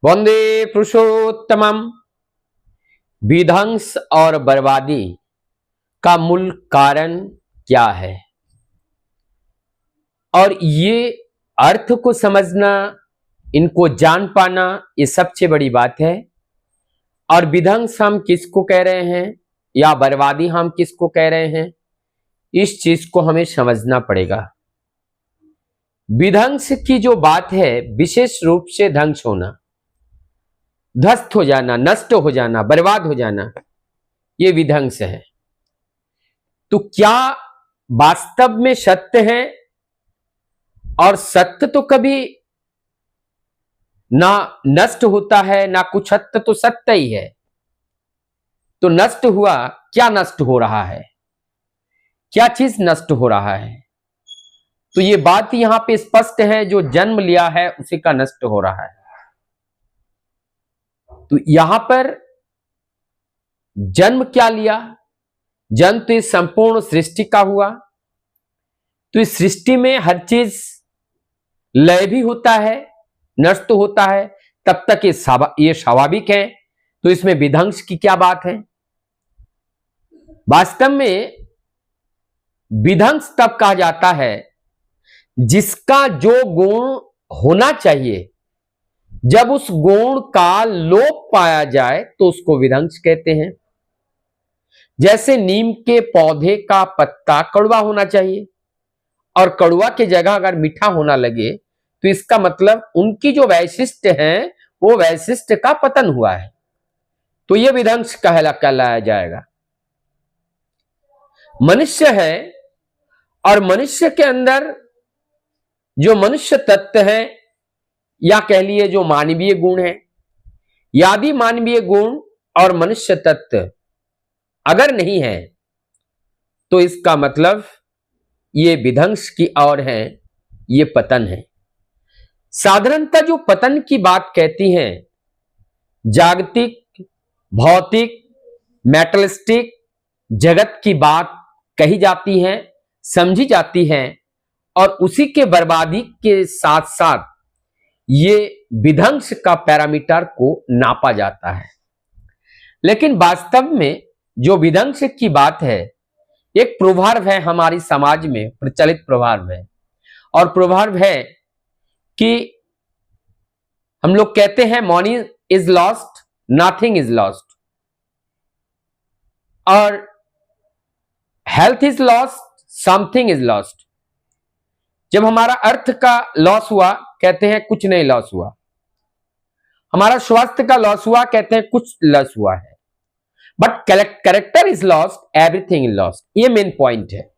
वंदे पुरुषोत्तमम। विध्वंस और बर्बादी का मूल कारण क्या है, और ये अर्थ को समझना, इनको जान पाना, ये सबसे बड़ी बात है। और विध्वंस हम किसको कह रहे हैं या बर्बादी हम किसको कह रहे हैं, इस चीज को हमें समझना पड़ेगा। विध्वंस की जो बात है, विशेष रूप से ध्वंस होना, ध्वस्त हो जाना, नष्ट हो जाना, बर्बाद हो जाना, ये विध्वंस है। तो क्या वास्तव में सत्य है? और सत्य तो कभी ना नष्ट होता है, ना कुछ सत्य तो सत्य ही है। तो नष्ट हुआ, क्या नष्ट हो रहा है, क्या चीज नष्ट हो रहा है? तो ये बात यहां पे स्पष्ट है, जो जन्म लिया है उसी का नष्ट हो रहा है। तो यहां पर जन्म क्या लिया? जन्म तो इस संपूर्ण सृष्टि का हुआ। तो इस सृष्टि में हर चीज लय भी होता है, नष्ट होता है, तब तक ये स्वाभाविक है। तो इसमें विध्वंस की क्या बात है? वास्तव में विध्वंस तब कहा जाता है जिसका जो गुण होना चाहिए, जब उस गुण का लोप पाया जाए तो उसको विध्वंस कहते हैं। जैसे नीम के पौधे का पत्ता कड़वा होना चाहिए और कड़वा की जगह अगर मीठा होना लगे, तो इसका मतलब उनकी जो वैशिष्ट है वो वैशिष्ट का पतन हुआ है। तो यह विध्वंस कहलाया जाएगा। मनुष्य है, और मनुष्य के अंदर जो मनुष्य तत्व है, या कह लिए जो मानवीय गुण है, यदि मानवीय गुण और मनुष्य तत्व अगर नहीं है, तो इसका मतलब ये विध्वंस की ओर है, ये पतन है। साधारणतः जो पतन की बात कहती हैं, जागतिक, भौतिक, मेटलिस्टिक जगत की बात कही जाती है, समझी जाती है, और उसी के बर्बादी के साथ साथ ये विध्वंस का पैरामीटर को नापा जाता है। लेकिन वास्तव में जो विध्वंस की बात है, एक प्रोवर्ब है हमारी समाज में प्रचलित प्रोवर्ब है, और प्रोवर्ब है कि हम लोग कहते हैं money is lost, nothing is lost, और health is lost, something is lost. जब हमारा अर्थ का लॉस हुआ, कहते हैं कुछ नहीं लॉस हुआ। हमारा स्वास्थ्य का लॉस हुआ, कहते हैं कुछ लॉस हुआ है। But character is lost, everything is lost. ये मेन पॉइंट है।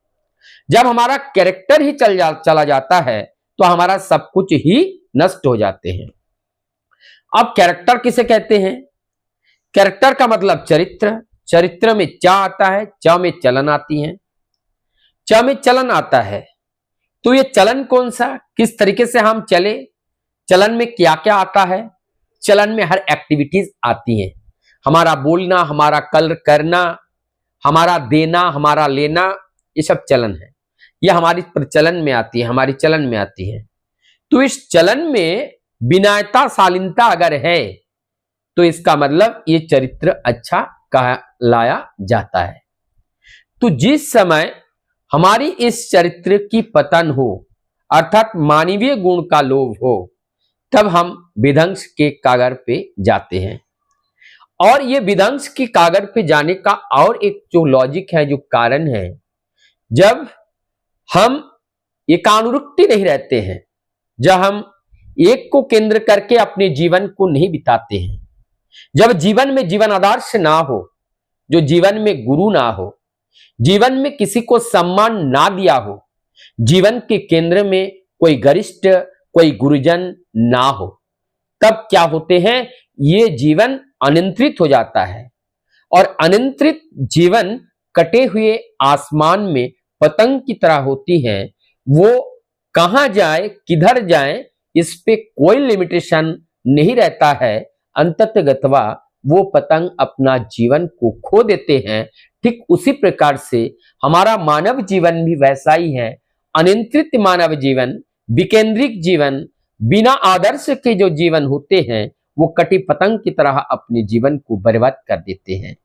जब हमारा कैरेक्टर ही चला जाता है, तो हमारा सब कुछ ही नष्ट हो जाते हैं। अब कैरेक्टर किसे कहते हैं? कैरेक्टर का मतलब चरित्र। चरित्र में च आता है, च में चलन आती है, च में चलन आता है। तो ये चलन कौन सा, किस तरीके से हम चले, चलन में क्या क्या आता है? चलन में हर एक्टिविटीज आती हैं। हमारा बोलना, हमारा कल करना, हमारा देना, हमारा लेना, ये सब चलन है। ये हमारी प्रचलन में आती है, हमारी चलन में आती है। तो इस चलन में विनयता, शालीनता अगर है, तो इसका मतलब ये चरित्र अच्छा कहलाया जाता है। तो जिस समय हमारी इस चरित्र की पतन हो, अर्थात मानवीय गुण का लोभ हो, तब हम विध्वंस के कागर पे जाते हैं। और ये विध्वंस की कागर पे जाने का और एक जो लॉजिक है, जो कारण है, जब हम एकानुरुक्ति नहीं रहते हैं, जब हम एक को केंद्र करके अपने जीवन को नहीं बिताते हैं, जब जीवन में जीवन आदर्श ना हो, जो जीवन में गुरु ना हो, जीवन में किसी को सम्मान ना दिया हो, जीवन के केंद्र में कोई गरिष्ठ, कोई गुरुजन ना हो, तब क्या होते हैं? ये जीवन अनियंत्रित हो जाता है। और अनियंत्रित जीवन कटे हुए आसमान में पतंग की तरह होती है। वो कहां जाए, किधर जाए, इस पे कोई लिमिटेशन नहीं रहता है। अंततगतवा वो पतंग अपना जीवन को खो देते हैं। ठीक उसी प्रकार से हमारा मानव जीवन भी वैसा ही है। अनियंत्रित मानव जीवन, विकेंद्रिक जीवन, बिना आदर्श के जो जीवन होते हैं, वो कटी पतंग की तरह अपने जीवन को बर्बाद कर देते हैं।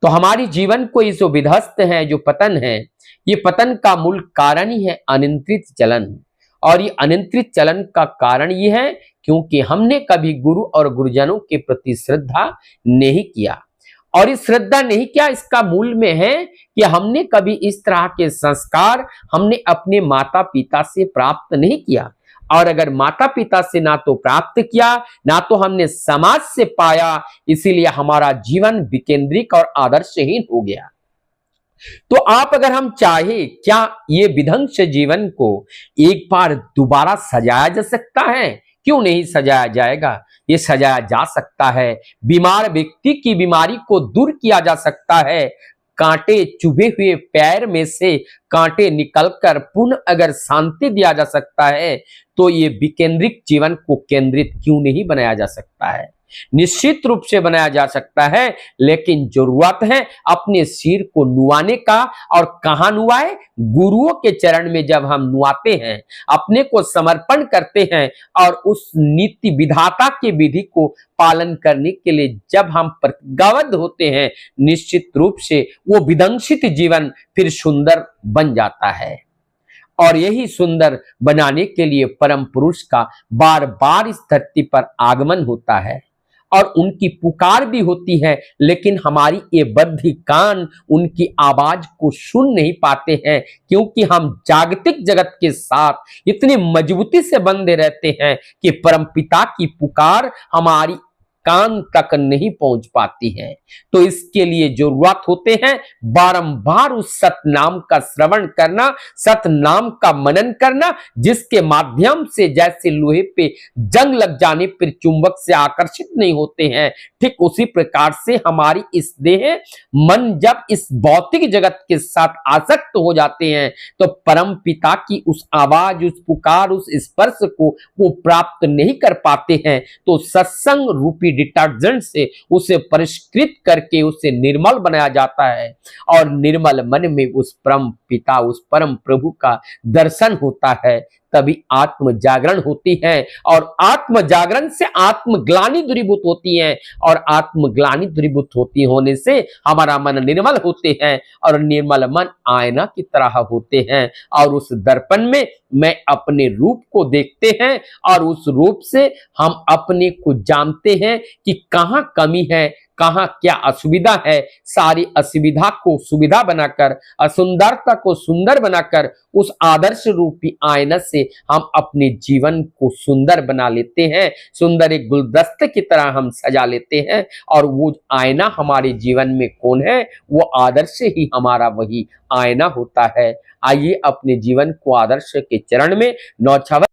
तो हमारी जीवन को ये जो विध्वस्त है, जो पतन है, ये पतन का मूल कारण ही है अनियंत्रित चलन। और ये अनियंत्रित चलन का कारण ये है क्योंकि हमने कभी गुरु और गुरुजनों के प्रति श्रद्धा नहीं किया। और इस श्रद्धा नहीं किया, इसका मूल में है कि हमने कभी इस तरह के संस्कार हमने अपने माता पिता से प्राप्त नहीं किया। और अगर माता पिता से ना तो प्राप्त किया, ना तो हमने समाज से पाया, इसीलिए हमारा जीवन विकेंद्रिक और आदर्शहीन हो गया। तो आप अगर हम चाहे, क्या ये विध्वंस जीवन को एक बार दोबारा सजाया जा सकता है? क्यों नहीं सजाया जाएगा? ये सजाया जा सकता है। बीमार व्यक्ति की बीमारी को दूर किया जा सकता है। कांटे चुभे हुए पैर में से कांटे निकलकर पुनः अगर शांति दिया जा सकता है, तो ये विकेंद्रिक जीवन को केंद्रित क्यों नहीं बनाया जा सकता है? निश्चित रूप से बनाया जा सकता है, लेकिन जरूरत है अपने सिर को नुआने का। और कहां नुआए? गुरुओं के चरण में जब हम नुआते हैं, अपने को समर्पण करते हैं और उस नीति विधाता की विधि को पालन करने के लिए जब हम प्रतिज्ञाबद्ध होते हैं, निश्चित रूप से वो विध्वंसित जीवन फिर सुंदर बन जाता है। और यही सुंदर बनाने के लिए परम पुरुष का बार बार इस धरती पर आगमन होता है और उनकी पुकार भी होती है, लेकिन हमारी ये बद्ध कान उनकी आवाज को सुन नहीं पाते हैं, क्योंकि हम जागतिक जगत के साथ इतनी मजबूती से बंधे रहते हैं कि परमपिता की पुकार हमारी कान तक नहीं पहुंच पाती है। तो इसके लिए जरूरत होते हैं बारंबार उस सत नाम का श्रवण करना, सत नाम का मनन करना, जिसके माध्यम से जैसे लोहे पे जंग लग जाने पर चुंबक से आकर्षित नहीं होते हैं, ठीक उसी प्रकार से हमारी इस देह मन जब इस भौतिक जगत के साथ आसक्त हो जाते हैं, तो परम पिता की उस आवाज, उस पुकार, उस स्पर्श को वो प्राप्त नहीं कर पाते हैं। तो सत्संग रूपी डिटर्जेंट से उसे परिष्कृत करके उसे निर्मल बनाया जाता है और निर्मल मन में उस परम पिता, उस परम प्रभु का दर्शन होता है। तभी आत्म जागरण होती है और आत्म जागरण से आत्मग्लानि दूरीभूत होती है और आत्मग्लानि दूरीभूत होने से हमारा मन निर्मल होते हैं और निर्मल मन आईना की तरह होते हैं और उस दर्पण में मैं अपने रूप को देखते हैं और उस रूप से हम अपने को जानते हैं कि कहाँ कमी है, कहाँ क्या असुविधा है। सारी असुविधा को सुविधा बनाकर, असुंदरता को सुंदर बनाकर उस आदर्श रूपी आईना से हम अपने जीवन को सुंदर बना लेते हैं। सुंदर एक गुलदस्ते की तरह हम सजा लेते हैं और वो आईना हमारे जीवन में कौन है? वो आदर्श ही हमारा वही आईना होता है। आइए अपने जीवन को आदर्श के चरण में नौछावर